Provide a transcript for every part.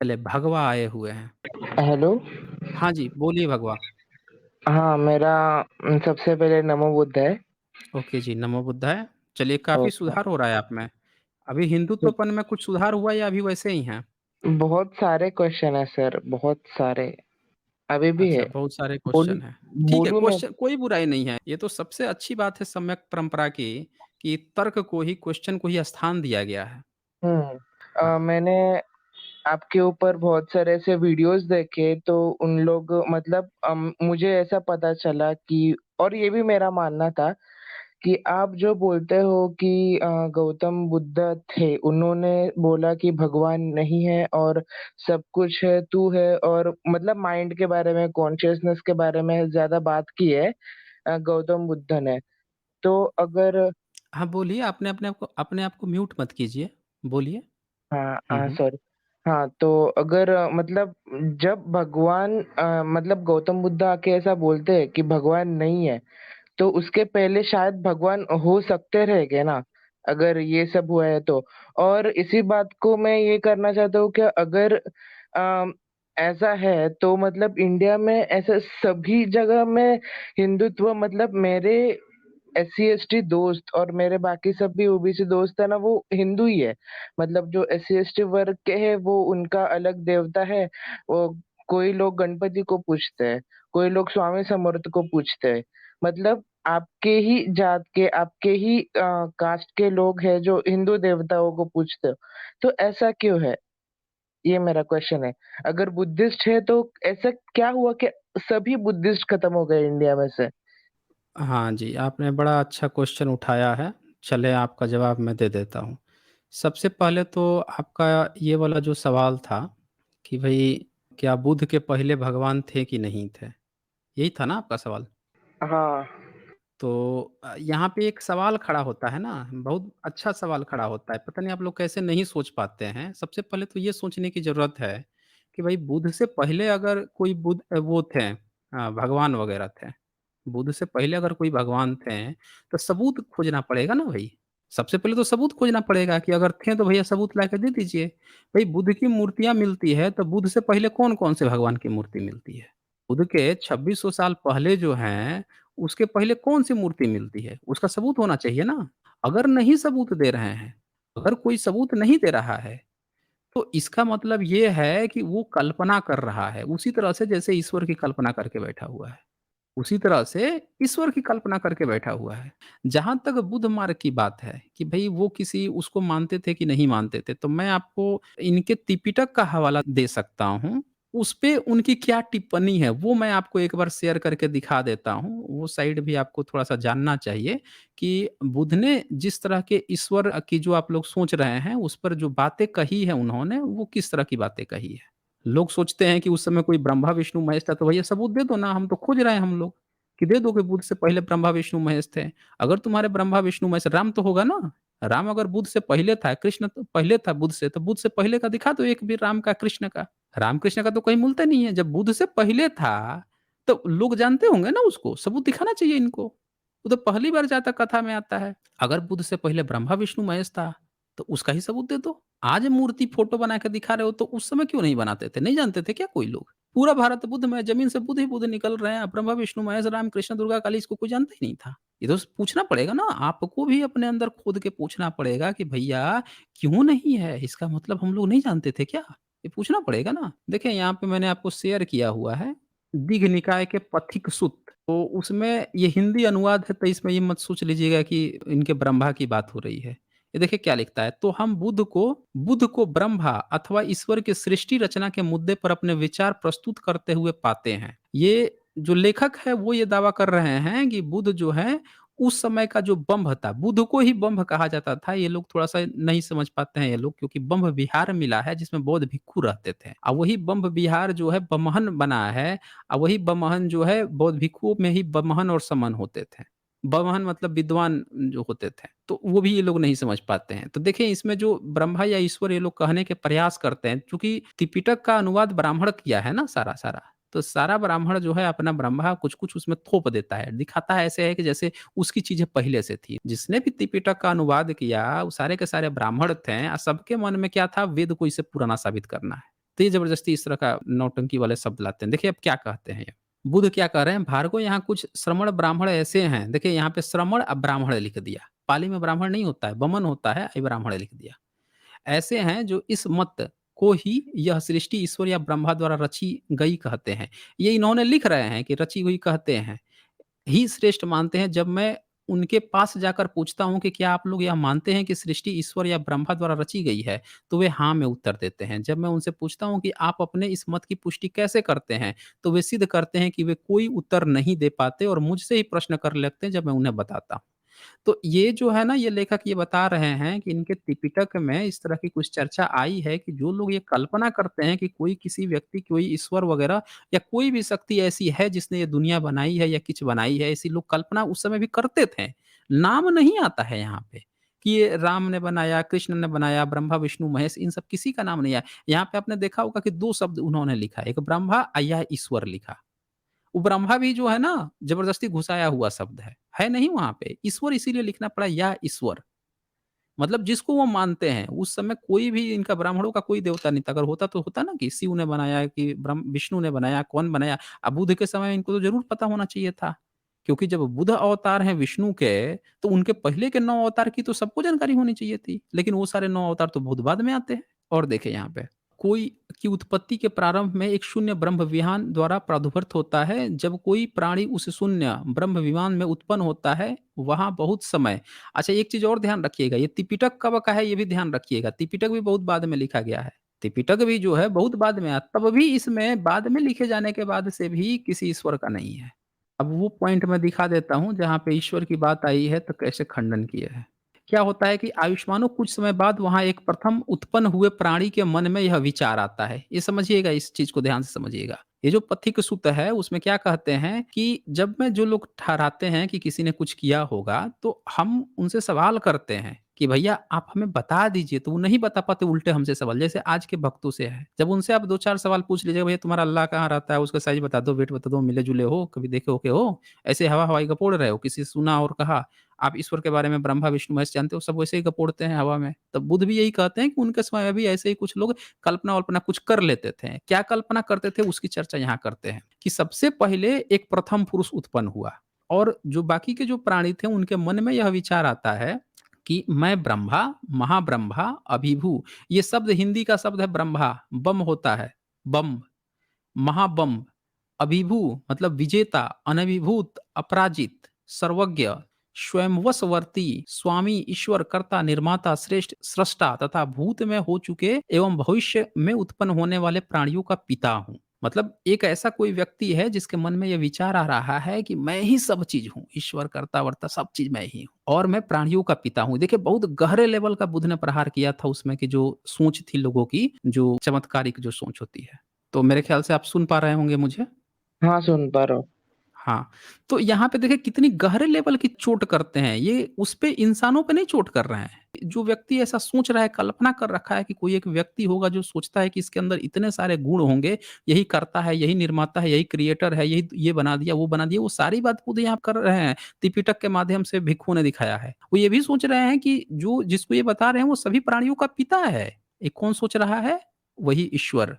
पहले भगवा आए हुए हैं। हेलो। हाँ जी, बोलिए भगवा। हाँ, मेरा सबसे पहले नमो बुद्धाय। ओके जी, नमो बुद्धाय। चलिए काफ़ी ओके। सुधार हो रहा है आप में। अभी तो हिंदुत्वपन में कुछ सुधार हुआ या अभी वैसे ही हैं? बहुत सारे क्वेश्चन है सर, बहुत सारे, अभी भी अच्छा, है। बहुत सारे बोलूँ क्वेश्चन हैं। ठीक है, बोलूँ मैं? क्वेश्चन कोई बुराई नहीं है। ये तो सबसे अच्छी बात है सम्यक परंपरा की, कि तर्क को ही, क्वेश्चन को ही स्थान दिया गया है। हाँ, मैंने आपके ऊपर बहुत सारे ऐसे वीडियोज़ देखे तो उन लोग मतलब मुझे ऐसा पता चला कि और ये भी मेरा मानना था कि आप जो बोलते हो कि गौतम बुद्ध थे, उन्होंने बोला कि भगवान नहीं है और सब कुछ है, तू है और मतलब माइंड के बारे में, कॉन्शियसनेस के बारे में ज़्यादा बात की है गौतम बुद्ध ने। तो अगर हाँ बोलिए, आपने अपने आप को म्यूट मत कीजिए, बोलिए। हुँ, हुँ। सॉरी। हाँ, तो अगर मतलब जब भगवान मतलब गौतम बुद्ध आके ऐसा बोलते हैं कि भगवान नहीं है, तो उसके पहले शायद भगवान हो सकते रहेंगे ना, अगर ये सब हुआ है तो। और इसी बात को मैं ये करना चाहता हूँ कि अगर अ, ऐसा है तो मतलब इंडिया में ऐसा सभी जगह में हिंदुत्व मतलब मेरे एससी-एसटी दोस्त और मेरे बाकी सब भी ओबीसी दोस्त है ना, वो हिंदू ही है। मतलब जो एससी-एसटी वर्ग के हैं वो उनका अलग देवता है, वो कोई लोग गणपति को पूजते हैं, कोई लोग स्वामी समर्थ को पूजते हैं। मतलब आपके ही जात के, आपके ही कास्ट के लोग हैं जो हिंदू देवताओं को पूजते हो। तो ऐसा क्यों है? ये मेरा क्वेश्चन है। अगर बुद्धिस्ट है तो ऐसा क्या हुआ कि सभी बुद्धिस्ट खत्म हो गए इंडिया में से? हाँ जी, आपने बड़ा अच्छा क्वेश्चन उठाया है। चलें आपका जवाब मैं दे देता हूँ। सबसे पहले तो आपका ये वाला जो सवाल था कि भई क्या बुद्ध के पहले भगवान थे कि नहीं थे? यही था ना आपका सवाल? हाँ। तो यहाँ पे एक सवाल खड़ा होता है ना, बहुत अच्छा सवाल खड़ा होता है। पता नहीं आप लोग कैसे नहीं सोच पाते हैं। सबसे पहले तो ये सोचने की ज़रूरत है कि भई बुद्ध से पहले अगर कोई वो थे भगवान वगैरह थे। बुद्ध से पहले अगर कोई भगवान थे, तो सबूत खोजना पड़ेगा ना भई। सबसे पहले तो सबूत खोजना पड़ेगा कि अगर थे तो भैया सबूत ला के दे दीजिए। भई बुद्ध की मूर्तियाँ मिलती है, तो बुद्ध से पहले कौन-कौन से भगवान की मूर्ति मिलती है? बुद्ध के 2600 साल पहले जो हैं, उसके पहले कौन-सी मूर्ति मिलती है? उसका सबूत होना चाहिए ना। अगर नहीं सबूत दे रहे हैं, अगर कोई सबूत नहीं दे रहा है, तो इसका मतलब ये है कि वो कल्पना कर रहा है, उसी तरह से जैसे ईश्वर की कल्पना करके बैठा हुआ है। उसी तरह से ईश्वर की कल्पना करके बैठा हुआ है। जहाँ तक बुद्ध मार्ग की बात है कि भई वो किसी उसको मानते थे कि नहीं मानते थे, तो मैं आपको इनके त्रिपिटक का हवाला दे सकता हूँ। उसपे उनकी क्या टिप्पणी है, वो मैं आपको एक बार शेयर करके दिखा देता हूँ। वो साइड भी आपको थोड़ा-सा जानना चाहिए कि बुद्ध ने जिस तरह के ईश्वर की जो आप लोग सोच रहे हैं, उस पर जो बातें कही हैं उन्होंने, वो किस तरह की बातें कही है। लोग सोचते हैं कि उस समय कोई ब्रह्मा, विष्णु, महेश था, तो भैया सबूत दे दो ना, हम तो खोज रहे हैं हम लोग, कि दे दो कि बुद्ध से पहले ब्रह्मा, विष्णु, महेश थे। अगर तुम्हारे ब्रह्मा, विष्णु, महेश राम तो होगा ना? राम अगर बुद्ध से पहले था, कृष्ण तो पहले था बुद्ध से, तो बुद्ध से पहले का दिखा दो एक भी राम का, कृष्ण का। राम, कृष्ण का तो कहीं मिलता नहीं है। जब बुद्ध से पहले था, तो लोग जानते होंगे ना उसको, सबूत दिखाना चाहिए इनको। वो तो पहली बार जाता कथा में आता है। अगर बुद्ध से पहले ब्रह्मा, विष्णु, महेश था, तो उसका ही सबूत दे दो। आज मूर्ति फोटो बना के दिखा रहे हो तो उस समय क्यों नहीं बनाते थे? नहीं जानते थे क्या कोई लोग? पूरा भारत बुद्धमय, जमीन से बुद्ध ही बुद्ध निकल रहे हैं। ब्रह्मा, विष्णु, महेश, राम, कृष्ण, दुर्गा, काली, इसको कोई जानता ही नहीं था। ये तो पूछना पड़ेगा ना, आपको भी अपने अंदर खोद के पूछना पड़ेगा कि भैया क्यों नहीं है? इसका मतलब हम लोग नहीं जानते थे क्या? ये पूछना पड़ेगा ना। देखिए यहाँ पे मैंने आपको शेयर किया हुआ है, दीघ निकाय के पथिक सुत्त। तो उसमें ये हिंदी अनुवाद है, तो इसमें ये मत सोच लीजिएगा कि इनके ब्रह्मा की बात हो रही है। ये देखिए क्या लिखता है, तो हम बुद्ध को ब्रह्मा अथवा ईश्वर की सृष्टि रचना के मुद्दे पर अपने विचार प्रस्तुत करते हुए पाते हैं। ये जो लेखक है वो ये दावा कर रहे हैं कि बुद्ध जो है उस समय का जो बम्भ था, बुद्ध को ही बम्भ कहा जाता था। ये लोग थोड़ा-सा नहीं समझ पाते हैं ये लोग, क्योंकि बम्भ विहार मिला है जिसमें बौद्ध भिक्षु रहते थे। वही बम्भ विहार जो है बमहन बना है, वही बमहन जो है बौद्ध भिक्षुओं में ही बमहन और समन होते थे। बमहन मतलब विद्वान जो होते थे, तो वो भी ये लोग नहीं समझ पाते हैं। तो देखिए इसमें जो ब्रह्मा या ईश्वर ये लोग कहने के प्रयास करते हैं, चूँकि त्रिपिटक का अनुवाद ब्राह्मण किया है ना सारा-सारा, तो सारा ब्राह्मण जो है अपना ब्रह्मा कुछ-कुछ उसमें थोप देता है। दिखाता है ऐसे है कि जैसे उसकी चीज़ें पहले से थी। जिसने भी त्रिपिटक का अनुवाद किया, वो सारे के सारे ब्राह्मण थे सबके मन में क्या था, वेद को इसे पुराना साबित करना है। तो ये ज़बरदस्ती इस तरह का नौटंकी वाले शब्द लाते हैं। देखिए अब क्या कहते हैं ये, बुद्ध क्या कह रहे हैं, भार्गव यहाँ कुछ श्रमण ब्राह्मण ऐसे हैं, देखिए यहाँ पे श्रमण अब ब्राह्मण लिख दिया। पाली में ब्राह्मण नहीं होता है, बमन होता है, ये ब्राह्मण लिख दिया। ऐसे हैं जो इस मत को ही यह सृष्टि ईश्वर या ब्रह्मा द्वारा रची गई कहते हैं। ये इन्होंने लिख रहे हैं कि रची हुई कहते हैं। ही श्रेष्ठ मानते हैं। जब मैं उनके पास जाकर पूछता हूँ कि क्या आप लोग यह मानते हैं कि सृष्टि ईश्वर या ब्रह्मा द्वारा रची गई है? तो वे हाँ में उत्तर देते हैं। जब मैं उनसे पूछता हूँ कि आप अपने इस मत की पुष्टि कैसे करते हैं? तो वे सिद्ध करते हैं कि वे कोई उत्तर नहीं दे पाते और मुझसे ही प्रश्न करने लगते हैं जब मैं उन्हें बताता हूँ। तो ये जो है ना, ये लेखक ये बता रहे हैं कि इनके त्रिपिटक में इस तरह की कुछ चर्चा आई है कि जो लोग ये कल्पना करते हैं कि कोई किसी व्यक्ति, कोई ईश्वर वगैरह या कोई भी शक्ति ऐसी है जिसने ये दुनिया बनाई है या कुछ बनाई है, ऐसी लोग कल्पना उस समय भी करते थे। नाम नहीं आता है यहाँ पे कि ये राम ने बनाया, कृष्ण ने बनाया, ब्रह्मा, विष्णु, महेश, इन सब किसी का नाम नहीं आया। यहाँ पे आपने देखा होगा कि 2 शब्द उन्होंने लिखा, एक ब्रह्मा या ईश्वर लिखा। वो ब्रह्मा भी जो है ना, ज़बरदस्ती घुसाया हुआ शब्द है नहीं वहाँ पे। ईश्वर इसीलिए लिखना पड़ा, या ईश्वर, मतलब जिसको वो मानते हैं। उस समय कोई भी इनका ब्राह्मणों का कोई देवता नहीं था। अगर होता तो होता ना कि शिव ने बनाया, कि विष्णु ने बनाया, कौन बनाया? अब बुद्ध के समय इनको तो ज़रूर पता होना चाहिए था। क्योंकि जब बुद्ध अवतार हैं विष्णु के, तो उनके पहले के 9 अवतार की तो सबको जानकारी होनी चाहिए थी। लेकिन वो सारे 9 अवतार तो बहुत बाद में आते हैं। और देखिए यहाँ पे, कोई की उत्पत्ति के प्रारंभ में एक शून्य ब्रह्म विहान द्वारा प्रादुर्भूत होता है। जब कोई प्राणी उस शून्य ब्रह्म विमान में उत्पन्न होता है, वहाँ बहुत समय। अच्छा, एक चीज़ और ध्यान रखिएगा, ये त्रिपिटक कब का है ये भी ध्यान रखिएगा। त्रिपिटक भी बहुत बाद में लिखा गया है। त्रिपिटक भी जो है बहुत बाद में आया, तब भी इसमें बाद में लिखे जाने के बाद से भी किसी ईश्वर का नहीं है। अब वो पॉइंट मैं दिखा देता हूँ जहाँ पे ईश्वर की बात आई है तो कैसे खंडन किया है। क्या होता है कि आयुष्मानों कुछ समय बाद वहाँ एक प्रथम उत्पन्न हुए प्राणी के मन में यह विचार आता है। ये समझिएगा, इस चीज़ को ध्यान से समझिएगा। ये जो पथिक सूत है उसमें क्या कहते हैं कि जब में जो लोग ठहराते हैं कि किसी ने कुछ किया होगा, तो हम उनसे सवाल करते हैं कि भैया आप हमें बता दीजिए, तो वो नहीं बता पाते, उल्टे हमसे सवाल, जैसे आज के भक्तों से है। जब उनसे आप 2-4 सवाल पूछ लीजिए, भैया तुम्हारा अल्लाह कहाँ रहता है? उसका साइज़ बता दो, वेट बता दो, मिले-जुले हो, कभी देखे हो के हो? ऐसे हवा-हवाई गपोड़ रहे हो? किसी से सुना और कहा? आप ईश्वर के बारे में ब्रह्मा, विष्णु, महेश जानते हो, सब वैसे ही गपोड़ते हैं हवा में। तब बुद्ध भी यही कहते हैं कि उनके समय में भी ऐसे ही कुछ लोग कल्पना-वल्पना कुछ कर लेते थे। क्या कल्पना करते थे उसकी चर्चा यहाँ करते हैं, कि सबसे पहले एक प्रथम पुरुष उत्पन्न हुआ और जो बाकी के जो प्राणी थे उनके मन में यह विचार आता है कि मैं ब्रह्मा, महाब्रह्मा, अभिभू, ये शब्द हिंदी का शब्द है ब्रह्मा, बम होता है, बम, महाबम, अभिभू मतलब विजेता, अनभिभूत, अपराजित, सर्वज्ञ, स्वयंवशवर्ती, स्वामी, ईश्वर, कर्ता, निर्माता, श्रेष्ठ, स्रष्टा तथा भूत में हो चुके एवं भविष्य में उत्पन्न होने वाले प्राणियों का पिता हूँ। मतलब एक ऐसा कोई व्यक्ति है जिसके मन में यह विचार आ रहा है कि मैं ही सब चीज हूँ, ईश्वर, कर्ता वर्ता सब चीज मैं ही हूँ और मैं प्राणियों का पिता हूँ। देखिए बहुत गहरे लेवल का बुद्ध ने प्रहार किया था उसमें, कि जो सोच थी लोगों की, जो चमत्कारिक जो सोच होती है। तो मेरे ख़्याल से आप सुन पा रहे होंगे मुझे? हाँ, सुन पा रहा हूँ। हाँ, तो यहाँ पे देखिए कितनी गहरे लेवल की चोट करते हैं, ये उस पे इंसानों पे नहीं चोट कर रहे हैं। जो व्यक्ति ऐसा सोच रहा है, कल्पना कर रखा है कि कोई एक व्यक्ति होगा जो सोचता है कि इसके अंदर इतने सारे गुण होंगे, यही करता है, यही निर्माता है, यही क्रिएटर है, यही ये बना दिया, वो बना दिया, वो सारी बात खुद यहाँ कर रहे हैं। त्रिपिटक के माध्यम से भिक्षुओं ने दिखाया है। वो ये भी सोच रहे हैं कि जो जिसको ये बता रहे हैं वो सभी प्राणियों का पिता है। ये कौन सोच रहा है? वही ईश्वर।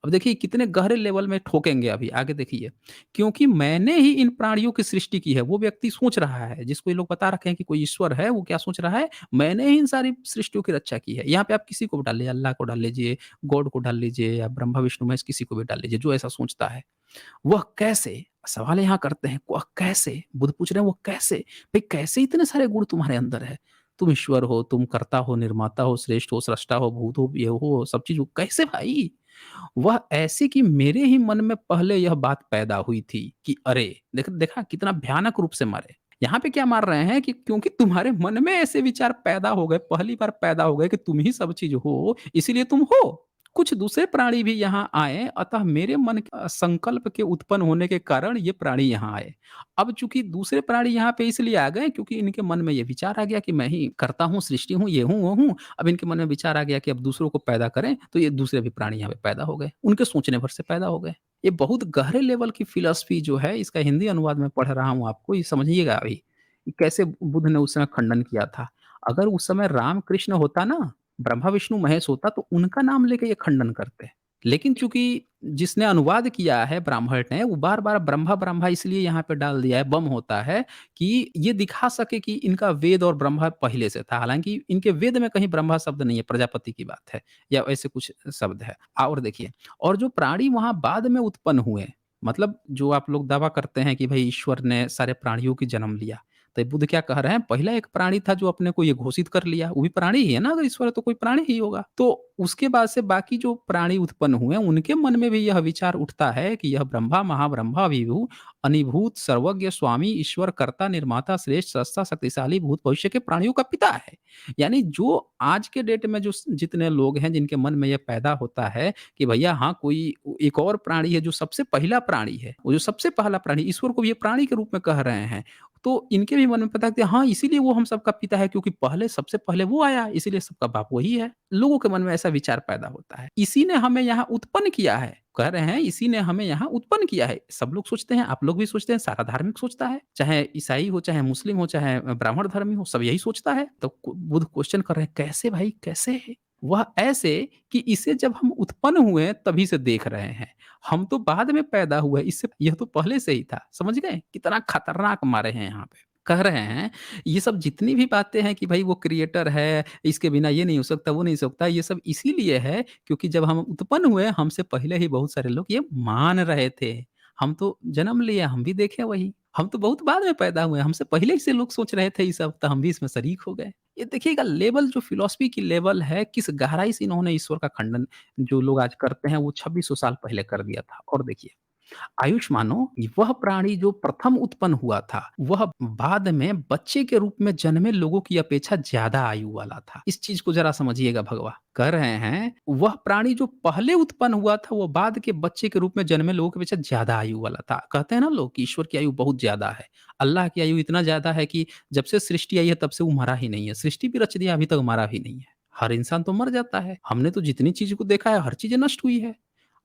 अब देखिए कितने गहरे लेवल में ठोकेंगे अभी, आगे देखिए। क्योंकि मैंने ही इन प्राणियों की सृष्टि की है, वो व्यक्ति सोच रहा है, जिसको ये लोग बता रखे हैं कि कोई ईश्वर है, वो क्या सोच रहा है, मैंने ही इन सारी सृष्टियों की रक्षा की है। यहाँ पे आप किसी को भी डाल लीजिए, अल्लाह को डाल लीजिए, गॉड को डाल लीजिए या ब्रह्मा, विष्णु, महेश, किसी को भी डाल लीजिए, जो ऐसा सोचता है। वह कैसे? सवाल यहाँ करते हैं, वह कैसे? बुद्ध पूछ रहे हैं, वो कैसे? भई कैसे इतने सारे गुण तुम्हारे अंदर है? तुम ईश्वर हो, तुम कर्ता हो, निर्माता हो, श्रेष्ठ हो, स्रष्टा हो, भूत हो, ये हो, सब चीज़ हो, कैसे भाई? वह ऐसी कि मेरे ही मन में पहले यह बात पैदा हुई थी कि अरे! देखा कितना भयानक रूप से मारे। यहाँ पे क्या मार रहे हैं कि क्योंकि तुम्हारे मन में ऐसे विचार पैदा हो गए, पहली बार पैदा हो गए कि तुम ही सब चीज़ हो, इसीलिए तुम हो। कुछ दूसरे प्राणी भी यहाँ आए, अतः मेरे मन के संकल्प के उत्पन्न होने के कारण ये प्राणी यहाँ आए। अब चूँकि दूसरे प्राणी यहाँ पे इसलिए आ गए क्योंकि इनके मन में ये विचार आ गया कि मैं ही करता हूँ, सृष्टि हूँ, ये हूँ, वो हूँ। अब इनके मन में विचार आ गया कि अब दूसरों को पैदा करें, तो ये दूसरे भी प्राणी यहाँ पे पैदा हो गए। उनके सोचने भर से पैदा हो गए। ये बहुत गहरे लेवल की फ़िलॉसफ़ी जो है, इसका हिंदी अनुवाद मैं पढ़ रहा हूँ आपको, ये समझिएगा अभी, कि कैसे बुद्ध ने उस समय खंडन किया था। अगर उस समय राम कृष्ण होता ना, ब्रह्मा, विष्णु, महेश होता, तो उनका नाम लेके ये खंडन करते। लेकिन चूँकि जिसने अनुवाद किया है ब्राह्मण ने, वो बार-बार ब्रह्मा, ब्रह्मा इसलिए यहाँ पे डाल दिया है, बम होता है कि ये दिखा सके कि इनका वेद और ब्रह्मा पहले से था। हालाँकि इनके वेद में कहीं ब्रह्मा शब्द नहीं है, प्रजापति की बात है या ऐसे कुछ शब्द है। और देखिए, और जो प्राणी वहाँ बाद में उत्पन्न हुए, मतलब जो आप लोग दावा करते हैं कि भई ईश्वर ने सारे प्राणियों की जन्म लिया। तो बुद्ध क्या कह रहे हैं, पहला एक प्राणी था जो अपने को ये घोषित कर लिया, वो भी प्राणी ही है ना, अगर ईश्वर है तो कोई प्राणी ही होगा। तो उसके बाद से बाकी जो प्राणी उत्पन्न हुए, उनके मन में भी यह विचार उठता है कि यह ब्रह्मा, महाब्रह्मा विभु, अनिभूत, सर्वज्ञ, स्वामी, ईश्वर, कर्ता, निर्माता, श्रेष्ठ, सस्ता, शक्तिशाली, भूत भविष्य के प्राणियों का पिता है। यानी जो आज के डेट में जो जितने लोग हैं जिनके मन में यह पैदा होता है कि भैया हाँ, कोई एक और प्राणी है जो सबसे पहला प्राणी है, वो जो सबसे पहला प्राणी, ईश्वर को भी ये प्राणी के रूप में कह रहे हैं। तो इनके भी मन में पता है कि हाँ, इसीलिए वो हम सबका पिता है, क्योंकि पहले सबसे पहले वो आया, इसीलिए सबका बाप वही है। लोगों के मन में ऐसा विचार पैदा होता है। इसी ने हमें यहाँ उत्पन्न किया है। कह रहे हैं इसी ने हमें यहाँ उत्पन्न किया है। सब लोग सोचते हैं, आप लोग भी सोचते हैं, सारा धार्मिक सोचता है। चाहे ईसाई हो, चाहे मुस्लिम हो, चाहे ब्राह्मण धर्मी हो, सब यही सोचता है। तो बुद्ध क्वेश्चन कर रहे हैं, कैसे भाई, कैसे? वह ऐसे कि इसे जब हम उत्पन्न हुए तभी से देख रहे हैं। हम तो बाद में पैदा हुए, इससे यह तो पहले से ही था। समझ गए? कितना खतरनाक मारे हैं यहाँ पे। कह रहे हैं, ये सब जितनी भी बातें हैं कि भई वो क्रिएटर है, इसके बिना ये नहीं हो सकता, वो नहीं हो सकता, ये सब इसीलिए है क्योंकि जब हम उत्पन्न हुए, हमसे पहले ही बहुत सारे लोग ये मान रहे थे। हम तो जन्म लिए, हम भी देखे वही। हम तो बहुत बाद में पैदा हुए, हमसे पहले से लोग सोच रहे थे ये सब, तो हम भी इसमें शरीक हो गए। ये देखिएगा लेवल, जो फिलॉसफी की लेवल है, किस गहराई से इन्होंने ईश्वर का खंडन जो लोग आज करते हैं, वो 2600 साल पहले कर दिया था। और देखिए, आयुष मानो वह प्राणी जो प्रथम उत्पन्न हुआ था, वह बाद में बच्चे के रूप में जन्मे लोगों की अपेक्षा ज्यादा आयु वाला था। इस चीज को जरा समझिएगा। भगवान कह रहे हैं, वह प्राणी जो पहले उत्पन्न हुआ था, वह बाद के बच्चे के रूप में जन्मे लोगों की अपेक्षा ज्यादा आयु वाला था। कहते हैं ना लोग कि ईश्वर की आयु बहुत ज्यादा है। अल्लाह की आयु इतना ज्यादा है कि जब से सृष्टि आई है तब से वो मरा ही नहीं है। सृष्टि भी रच दिया, अभी तक मरा भी नहीं है। हर इंसान तो मर जाता है। हमने तो जितनी चीज को देखा है, हर चीजें नष्ट हुई है।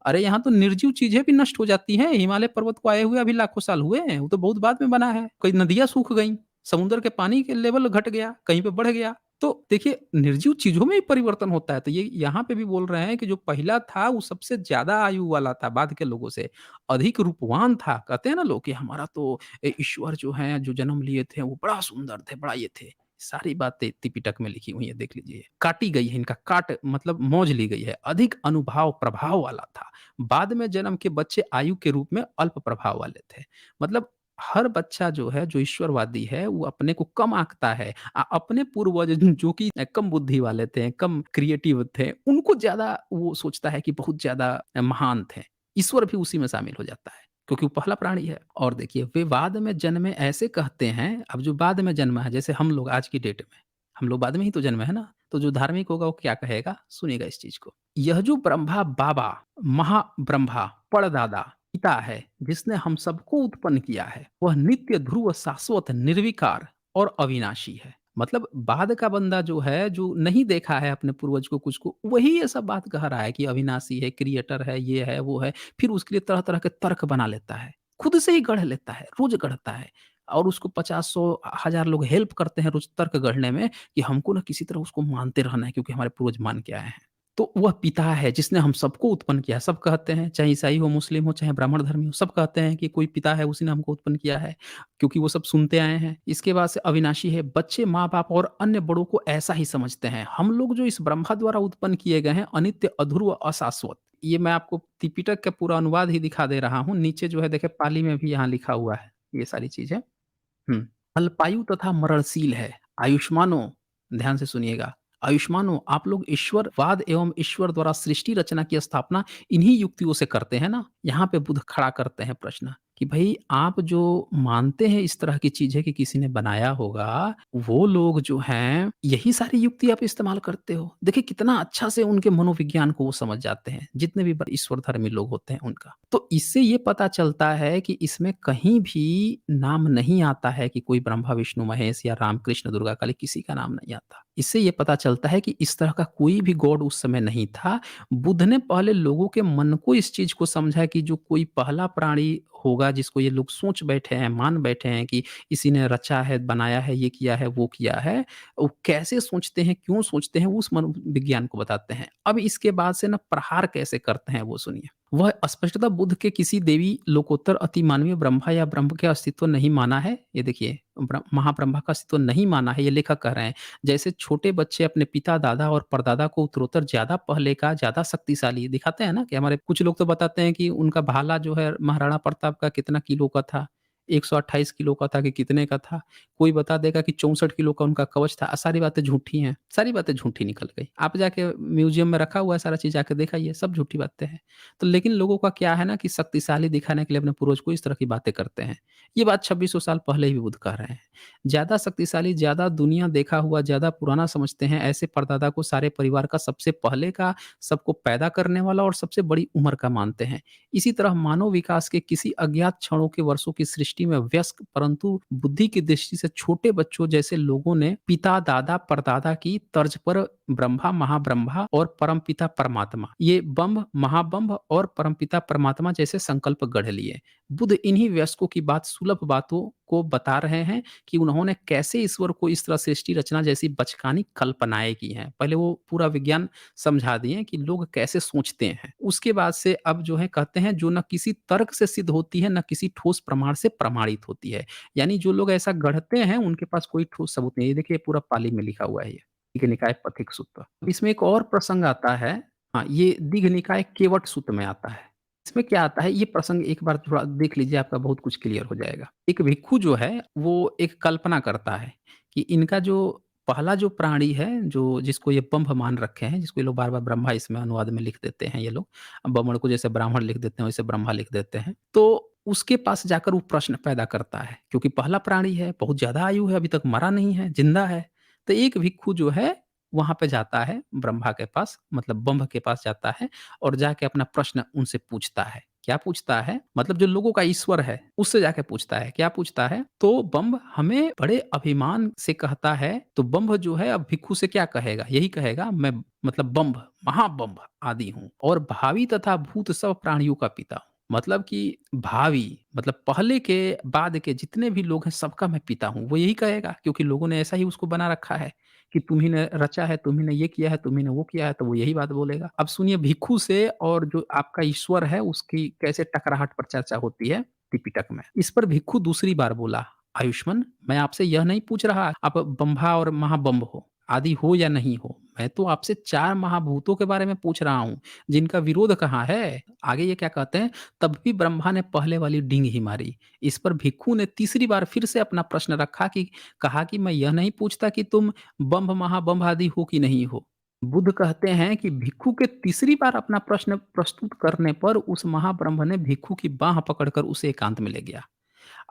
अरे यहाँ तो निर्जीव चीज़ें भी नष्ट हो जाती हैं। हिमालय पर्वत को आए हुए अभी लाखों साल हुए हैं, वो तो बहुत बाद में बना है। कई नदियाँ सूख गईं, समुद्र के पानी के लेवल घट गया, कहीं पे बढ़ गया। तो देखिए, निर्जीव चीज़ों में भी परिवर्तन होता है। तो ये यहाँ पे भी बोल रहे हैं कि जो पहला था वो सबसे ज़्यादा आयु वाला था, बाद के लोगों से अधिक रूपवान था। कहते हैं ना लोग कि हमारा तो ईश्वर जो हैं, जो जन्म लिए थे वो बड़ा सुंदर थे, बड़ा ये थे। सारी बातें त्रिपिटक में लिखी हुई है, देख लीजिए। काटी गई है, इनका काट मतलब मौज ली गई है। अधिक अनुभाव प्रभाव वाला था। बाद में जन्म के बच्चे आयु के रूप में अल्प प्रभाव वाले थे। मतलब हर बच्चा जो है, जो ईश्वरवादी है, वो अपने को कम आंकता है। अपने पूर्वज जो कि कम बुद्धि वाले थे, कम क्रिएटिव थे, उनको ज़्यादा वो सोचता है कि बहुत ज़्यादा महान थे। ईश्वर भी उसी में शामिल हो जाता है, क्योंकि वो पहला प्राणी है। और देखिए, वे बाद में जन्मे ऐसे कहते हैं, अब जो बाद में जन्मा है, जैसे हम लोग आज की डेट में, हम लोग बाद में ही तो जन्मे हैं ना, तो जो धार्मिक होगा वो क्या कहेगा? सुनिएगा इस चीज़ को। यह जो ब्रह्मा बाबा, महाब्रह्मा, परदादा, पिता है, जिसने हम सबको उत्पन्न किया है, वह नित्य ध्रुव, शाश्वत, निर्विकार और अविनाशी है। मतलब बाद का बंदा जो है, जो नहीं देखा है अपने पूर्वज को, कुछ को, वही ये सब बात कह रहा है कि अविनाशी है, क्रिएटर है, ये है, वो है। फिर उसके लिए तरह-तरह के तर्क बना लेता है। खुद से ही गढ़ लेता है, रोज़ गढ़ता है। और उसको 50, 100, 1000 लोग हेल्प करते हैं रोज़ तर्क गढ़ने में कि हमको ना किसी तरह उसको मानते रहना है, क्योंकि हमारे पूर्वज मान के आए हैं। तो वह पिता है जिसने हम सबको उत्पन्न किया। सब कहते हैं, चाहे ईसाई हो, मुस्लिम हो, चाहे ब्राह्मण धर्मी हो, सब कहते हैं कि कोई पिता है, उसी ने हमको उत्पन्न किया है, क्योंकि वो सब सुनते आए हैं। इसके बाद से अविनाशी है। बच्चे माँ-बाप और अन्य बड़ों को ऐसा ही समझते हैं। हम लोग जो इस ब्रह्मा द्वारा उत्पन्न किए गए हैं, अनित्य, अध्रुव, अशाश्वत। ये मैं आपको त्रिपिटक का पूरा अनुवाद ही दिखा दे रहा हूँ। नीचे जो है देखिए, पाली में भी यहाँ लिखा हुआ है, ये सारी चीज़ें। हुँ। अल्पायु तथा मरणशील है। आयुष्मानो, ध्यान से सुनिएगा, आयुष्मानो, आप लोग ईश्वरवाद एवं ईश्वर द्वारा सृष्टि रचना की स्थापना इन्हीं युक्तियों से करते हैं ना? यहाँ पे बुद्ध खड़ा करते हैं प्रश्न कि भई आप जो मानते हैं इस तरह की चीज़ें कि किसी ने बनाया होगा, वो लोग जो हैं यही सारी युक्ति आप इस्तेमाल करते हो। देखिए कितना अच्छा से उनके मनोविज्ञान को वो समझ जाते हैं, जितने भी ईश्वरधर्मी लोग होते हैं उनका। तो इससे ये पता चलता है कि इसमें कहीं भी नाम नहीं आता है कि कोई ब्रह्मा, विष्णु, महेश या राम, कृष्ण, दुर्गा, काली, किसी का नाम नहीं आता। इससे ये पता चलता है कि इस तरह का कोई भी गॉड उस समय नहीं था। बुद्ध ने पहले लोगों के मन को इस चीज़ को समझा कि जो कोई पहला प्राणी होगा जिसको ये लोग सोच बैठे हैं, मान बैठे हैं कि इसी ने रचा है, बनाया है, ये किया है, वो किया है। वो कैसे सोचते हैं, क्यों सोचते हैं, उस मनोविज्ञान को बताते हैं। अब इसके बाद से ना प्रहार कैसे करते हैं वो सुनिए। वह स्पष्टतः बुद्ध के किसी देवी, लोकोत्तर, अतिमानवीय ब्रह्मा या ब्रह्म के अस्तित्व नहीं माना है। ये देखिए महाब्रह्मा का अस्तित्व नहीं माना है, ये लेखक कह रहे हैं। जैसे छोटे बच्चे अपने पिता, दादा और परदादा को उत्तरोत्तर ज़्यादा पहले का, ज़्यादा शक्तिशाली दिखाते हैं ना, कि हमारे कुछ लोग तो बताते हैं कि उनका भाला जो है महाराणा प्रताप का कितना किलो का था, 128 किलो का था कि कितने का था। कोई बता देगा कि 64 किलो का उनका कवच था। सारी बातें झूठी हैं, सारी बातें झूठी निकल गई। आप जाके म्यूज़ियम में रखा हुआ है सारा चीज़, जाके दिखाइए, सब झूठी बातें हैं। तो लेकिन लोगों का क्या है ना कि शक्तिशाली दिखाने के लिए अपने पूर्वज को इस तरह की बातें करते हैं। ये बात 2600 साल पहले ही बुद्ध कह रहे हैं। ज़्यादा शक्तिशाली, ज़्यादा दुनिया देखा हुआ, ज़्यादा पुराना समझते हैं, ऐसे परदादा को सारे परिवार का सबसे पहले का, सबको पैदा करने वाला और सबसे बड़ी उम्र का मानते हैं। इसी तरह मानव विकास के किसी अज्ञात क्षणों के वर्षों की सृष्टि में वयस्क परंतु बुद्धि की दृष्टि से छोटे बच्चों जैसे लोगों ने पिता, दादा, परदादा की तर्ज पर ब्रह्मा, महाब्रह्मा और परमपिता परमात्मा, ये बम्ब, महाबम्ब और परमपिता परमात्मा जैसे संकल्प गढ़ लिए। बुद्ध इन्हीं वयस्कों की बात, सुलभ बातों को बता रहे हैं कि उन्होंने कैसे ईश्वर को इस तरह सृष्टि रचना जैसी बचकानी कल्पनाएँ की हैं। पहले वो पूरा विज्ञान समझा दिए कि लोग कैसे सोचते हैं। उसके बाद से अब जो है कहते हैं जो ना किसी तर्क से सिद्ध होती है, ना किसी ठोस प्रमाण से प्रमाणित होती है। यानी जो लोग ऐसा गढ़ते हैं उनके पास कोई ठोस सबूत नहीं है। ये देखिए पूरा पाली में लिखा हुआ है ये। दीघ निकाय पथिक सूत्र। इसमें एक और प्रसंग आता है। हाँ, ये दीघ निकाय केवट सूत्र में आता है। इसमें क्या आता है, ये प्रसंग एक बार थोड़ा देख लीजिए, आपका बहुत कुछ क्लियर हो जाएगा। एक भिक्षु जो है वो एक कल्पना करता है कि इनका जो पहला जो प्राणी है, जो जिसको ये ब्रह्म मान रखे हैं, जिसको ये लोग बार-बार ब्रह्मा इसमें अनुवाद में लिख देते हैं ये लोग। ब्राह्मण को जैसे ब्राह्मण लिख देते हैं वैसे ब्रह्मा लिख देते हैं। तो उसके पास जाकर वो प्रश्न पैदा करता है, क्योंकि पहला प्राणी है, बहुत ज़्यादा आयु है, अभी तक मरा नहीं है, ज़िंदा है। तो एक भिक्षु जो है वहाँ पे जाता है ब्रह्मा के पास, मतलब ब्रह्म के पास जाता है और जाके अपना प्रश्न उनसे पूछता है। क्या पूछता है? मतलब जो लोगों का ईश्वर है, उससे जाके पूछता है। क्या पूछता है? तो ब्रह्म हमें बड़े अभिमान से कहता है, तो ब्रह्म जो है अब भिक्षु से क्या कहेगा? यही कहेगा, मैं मतलब ब्रह्म, महाब्रह्म आदि हूँ और भावी तथा भूत सब प्राणियों का पिता हूँ। मतलब कि भावी मतलब पहले के, बाद के जितने भी लोग हैं सबका मैं पिता हूँ। वो यही कहेगा, क्योंकि लोगों ने ऐसा ही उसको बना रखा है कि तुम ही ने रचा है, तुम ही ने ये किया है, तुम ही ने वो किया है, तो वो यही बात बोलेगा। अब सुनिए भिक्षु से और जो आपका ईश्वर है उसकी कैसे टकराहट पर चर्चा होती है त्रिपिटक में। इस पर भिक्षु दूसरी बार बोला, आयुष्मान, मैं आपसे यह नहीं पूछ रहा आप ब्रह्मा और महाबम्ब हो, आदि हो या नहीं हो। मैं तो आपसे 4 महाभूतों के बारे में पूछ रहा हूँ, जिनका विरोध कहाँ है? आगे ये क्या कहते हैं, तब भी ब्रह्मा ने पहले वाली डींग ही मारी। इस पर भिक्षु ने तीसरी बार फिर से अपना प्रश्न रखा कि कहा कि मैं यह नहीं पूछता कि तुम बम्भ महाबम्भ आदि हो कि नहीं हो। बुद्ध कहते हैं कि भिक्षु के तीसरी बार अपना प्रश्न प्रस्तुत करने पर उस महाब्रह्म ने भिक्षु की बाँह पकड़कर उसे एकांत में ले गया।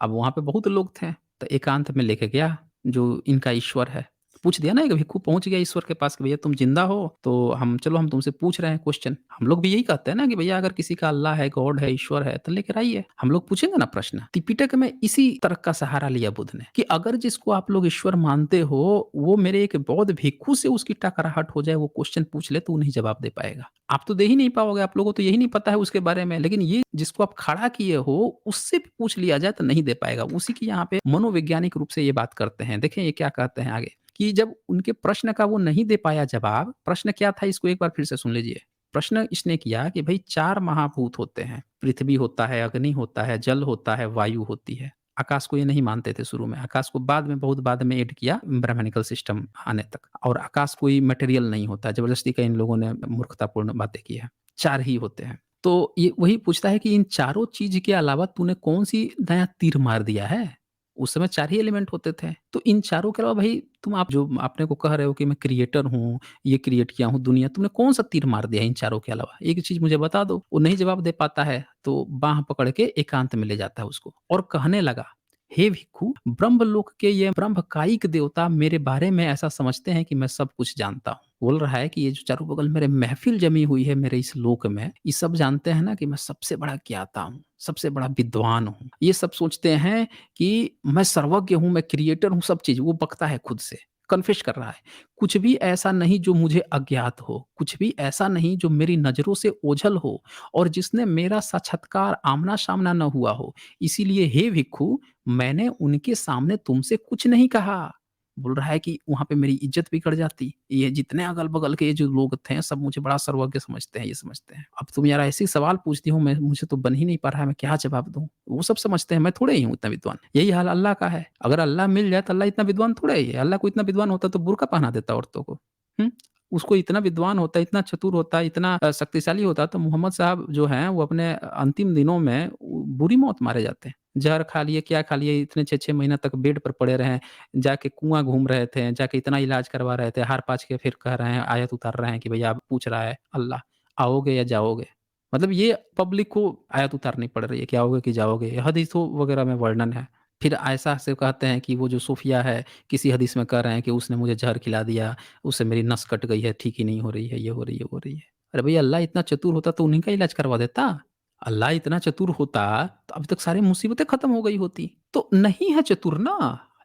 अब वहाँ पे बहुत लोग थे, तो एकांत में लेके गया, जो इनका ईश्वर है। पूछ दिया ना, एक भिक्षु पहुँच गया ईश्वर के पास कि भैया तुम ज़िंदा हो, तो हम तुमसे पूछ रहे हैं क्वेश्चन। हम लोग भी यही कहते हैं ना कि भैया अगर किसी का अल्लाह है, गॉड है, ईश्वर है, तो लेकर आइए, हम लोग पूछेंगे ना प्रश्न। त्रिपिटक में इसी तर्क का सहारा लिया बुद्ध ने कि अगर जिसको आप लोग ईश्वर मानते हो, वो मेरे एक बौद्ध भिक्षु से उसकी टकराहट हो जाए, वो क्वेश्चन पूछ ले, तो वो नहीं जवाब दे पाएगा। आप तो दे ही नहीं पाओगे, आप लोगों को तो यही नहीं पता है उसके बारे में। लेकिन ये जिसको आप खड़ा किए हो, उससे भी पूछ लिया जाए तो नहीं दे पाएगा। उसी की यहाँ पे मनोवैज्ञानिक रूप से ये बात करते हैं। देखें ये क्या कहते हैं आगे, कि जब उनके प्रश्न का वो नहीं दे पाया जवाब, प्रश्न क्या था इसको एक बार फिर से सुन लीजिए। प्रश्न इसने किया कि भई 4 महाभूत होते हैं, पृथ्वी होता है, अग्नि होता है, जल होता है, वायु होती है। आकाश को ये नहीं मानते थे शुरू में, आकाश को बाद में, बहुत बाद में ऐड किया ब्रह्मांडिकल सिस्टम आने तक, और आकाश कोई मटेरियल नहीं होता, ज़बरदस्ती का इन लोगों ने मूर्खतापूर्ण बातें की है। 4 ही होते हैं। तो ये वही पूछता है कि इन चारों चीज़ के अलावा तूने कौन-सी नया तीर मार दिया है? उस समय 4 ही एलिमेंट होते थे। तो इन चारों के अलावा भई तुम आप जो अपने को कह रहे हो कि मैं क्रिएटर हूँ, ये क्रिएट किया हूँ दुनिया, तुमने कौन-सा तीर मार दिया है इन चारों के अलावा? एक चीज़ मुझे बता दो। वो नहीं जवाब दे पाता है, तो बाँह पकड़ के एकांत में ले जाता है उसको और कहने लगा, हे भिक्खु, ब्रह्मलोक के ये ब्रह्मकायिक देवता मेरे बारे में ऐसा समझते हैं कि मैं सब कुछ जानता हूँ। बोल रहा है कि ये जो चारों बगल मेरे महफ़िल जमी हुई है मेरे इस लोक में, ये सब जानते हैं ना कि मैं सबसे बड़ा ज्ञाता हूँ, सबसे बड़ा विद्वान हूँ। ये सब सोचते हैं कि मैं सर्वज्ञ हूँ, मैं क्रिएटर हूँ, सब चीज़ वो बकता है खुद से। कन्फेस कर रहा है। कुछ भी ऐसा नहीं जो मुझे अज्ञात हो, कुछ भी ऐसा नहीं जो मेरी नज़रों से ओझल हो और जिसने मेरा साक्षात्कार आमना-सामना न हुआ हो। इसीलिए हे भिक्खु, मैंने उनके सामने तुमसे कुछ नहीं कहा। बोल रहा है कि वहाँ पे मेरी इज़्ज़त बिगड़ जाती। ये जितने अगल-बगल के जो लोग थे, सब मुझे बड़ा सर्वज्ञ समझते हैं, ये समझते हैं। अब तुम यार ऐसे ही सवाल पूछती हो, मैं मुझे तो बन ही नहीं पा रहा है, मैं क्या जवाब दूँ? वो सब समझते हैं, मैं थोड़े ही हूँ इतना विद्वान। यही हाल अल्लाह का है। अगर अल्लाह मिल जाए तो अल्लाह इतना विद्वान थोड़े ही है। अल्लाह को इतना विद्वान होता तो बुर्का पहना देता औरतों को। हुँ? उसको इतना विद्वान होता, इतना चतुर होता, इतना शक्तिशाली होता तो मोहम्मद साहब जो हैं वो अपने अंतिम दिनों में बुरी मौत मारे जाते। ज़हर खा लिए, क्या खा लिए, इतने 6-6 महीना तक बेड पर पड़े रहे, जाके कुआँ घूम रहे थे, जाके इतना इलाज करवा रहे थे, हार-पाँच के फिर कह रहे हैं, आयत उतार रहे हैं कि भैया अब पूछ रहा है अल्लाह, आओगे या जाओगे? मतलब ये पब्लिक को आयत उतारनी पड़ रही है कि आओगे कि जाओगे? हदीसों वगैरह में वर्णन है। फिर आयशा से कहते हैं कि वो जो सूफिया है, किसी हदीस में कह रहे हैं कि उसने मुझे ज़हर खिला दिया, उससे मेरी नस कट गई है, ठीक ही नहीं हो रही है, ये हो रही है, वो हो रही है। अरे भई अल्लाह इतना चतुर होता तो उन्हीं का इलाज करवा देता। अल्लाह इतना चतुर होता तो अभी तक सारी मुसीबतें खत्म हो गई होती। तो नहीं है चतुर ना,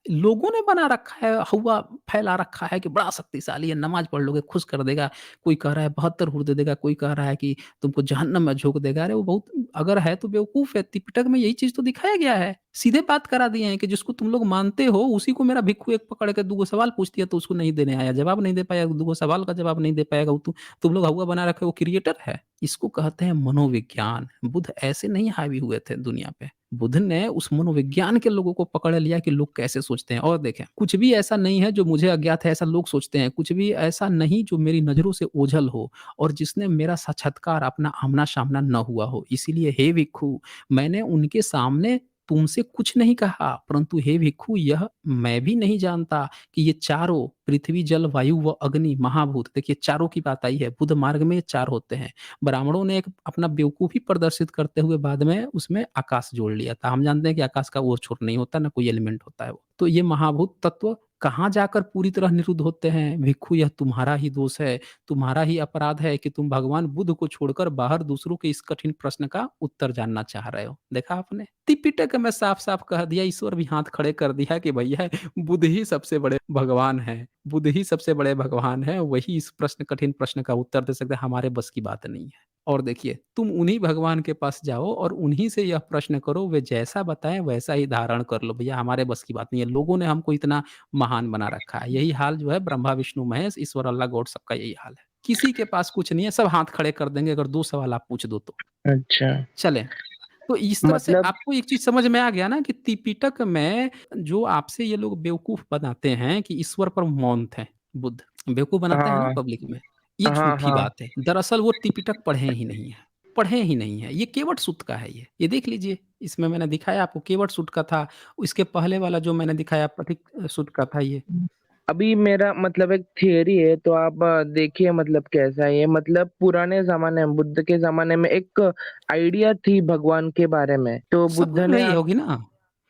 लोगों ने बना रखा है, हौवा फैला रखा है कि बड़ा शक्तिशाली है, नमाज़ पढ़ लोगे खुश कर देगा। कोई कह रहा है 72 हुर दे देगा, कोई कह रहा है कि तुमको जहन्नम में झोंक देगा। अरे वो बहुत अगर है तो बेवकूफ़ है, त्रिपिटक में यही चीज़ तो दिखाया गया है। सीधे बात करा दिए हैं कि जिसको तुम लोग मानते हो उसी को मेरा भिक्खु एक पकड़ के 2 सवाल पूछ दिया तो उसको नहीं देने आया, जवाब नहीं दे पाया, 2 सवाल का जवाब नहीं दे पाएगा, वो तुम लोग हौवा बना रखे हो, वो क्रिएटर है। इसको कहते हैं मनोविज्ञान। बुद्ध ऐसे नहीं हावी हुए थे दुनिया पे। बुद्ध ने उस मनोविज्ञान के लोगों को पकड़ लिया कि लोग कैसे सोचते हैं और देखें, कुछ भी ऐसा नहीं है जो मुझे अज्ञात है ऐसा लोग सोचते हैं, कुछ भी ऐसा नहीं जो मेरी नज़रों से ओझल हो और जिसने मेरा साक्षात्कार अपना आमना-सामना न हुआ हो। इसीलिए हे भिक्खु, मैंने उनके सामने तुमसे कुछ नहीं कहा, परंतु हे भिक्खु यह मैं भी नहीं जानता कि ये चारों पृथ्वी, जल, वायु व अग्नि महाभूत देखिए चारों की बात आई है, बुद्ध मार्ग में ये 4 होते हैं। ब्राह्मणों ने एक अपना बेवकूफ़ी प्रदर्शित करते हुए बाद में उसमें आकाश जोड़ लिया था। हम जानते हैं कि आकाश का ओर-छोर नहीं होता, ना कोई एलिमेंट होता है वो। तो ये महाभूत तत्व कहाँ जाकर पूरी तरह निरुद्ध होते हैं? भिक्खु यह तुम्हारा ही दोष है, तुम्हारा ही अपराध है कि तुम भगवान बुद्ध को छोड़कर बाहर दूसरों के इस कठिन प्रश्न का उत्तर जानना चाह रहे हो। देखा आपने? त्रिपिटक में साफ-साफ कह दिया, ईश्वर भी हाथ खड़े कर दिया कि भैया बुद्ध ही सबसे बड़े भगवान हैं। बुद्ध ही सबसे बड़े भगवान हैं, वही इस कठिन प्रश्न का उत्तर दे सकते हैं, हमारे बस की बात नहीं है। और देखिए, तुम उन्हीं भगवान के पास जाओ और उन्हीं से यह प्रश्न करो, वे जैसा बताएँ वैसा ही धारण कर लो। भैया हमारे बस की बात नहीं है, लोगों ने हमको इतना महान बना रखा है। यही हाल जो है ब्रह्मा, विष्णु, महेश, ईश्वर, अल्लाह, गॉड सबका यही हाल है। किसी के पास कुछ नहीं है, सब हाथ खड़े कर देंगे अगर 2 सवाल आप पूछ दो तो। अच्छा, चलें, तो इस तरह से मतलब आपको एक चीज़ समझ में आ गया ना कि त्रिपिटक में जो आपसे ये लोग बेवकूफ़ बनाते हैं कि ईश्वर पर मौन थे बुद्ध, बेवकूफ़ बनाते हैं ना हाँ, पब्लिक में, ये हाँ, झूठी हाँ। बात है। दरअसल वो त्रिपिटक पढ़े ही नहीं हैं, पढ़े ही नहीं हैं। ये केवट सूत का है ये। ये देख लीजिए, इसमें मैंने दिखाया आपको केवट सूत का था, इसके पहले वाला जो मैंने दिखाया पथिक सूत का था ये। अभी मेरा मतलब एक थियरी है तो आप देखिए मतलब कैसा है ये मतलब पुराने ज़माने में बुद्ध के ज़माने में एक आइडिया थी भगवान के बारे में, तो बुद्ध सबको ने रही होगी ना।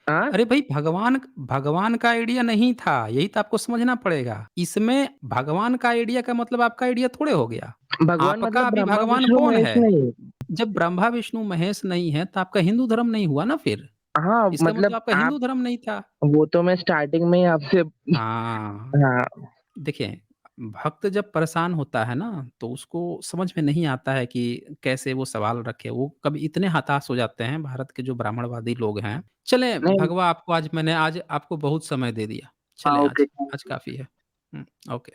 हाँ? अरे भई भगवान भगवान का आइडिया नहीं था, यही तो आपको समझना पड़ेगा। इसमें भगवान का आइडिया का मतलब आपका आइडिया थोड़े हो गया। भगवान आपका मतलब अभी ब्रह्मा, भगवान विष्णु, कौन महेश है? नहीं। जब ब्रह्मा, विष्णु, महेश नहीं है तो आपका हिंदू धर्म नहीं हुआ ना फिर। हाँ, इसका मतलब मतलब आपका आप हिंदू धर्म नहीं था। वो तो मैं स्टार्टिंग में ही आपसे हाँ, हाँ, देखिए भक्त जब परेशान होता है ना तो उसको समझ में नहीं आता है कि कैसे वो सवाल रखे। वो कभी इतने हताश हो जाते हैं भारत के जो ब्राह्मणवादी लोग हैं। चलें नहीं भगवा आपको आज मैंने आज आपको बहुत समय दे दिया। हाँ, चलें ओके। आज काफ़ी है। हुँ, ओके।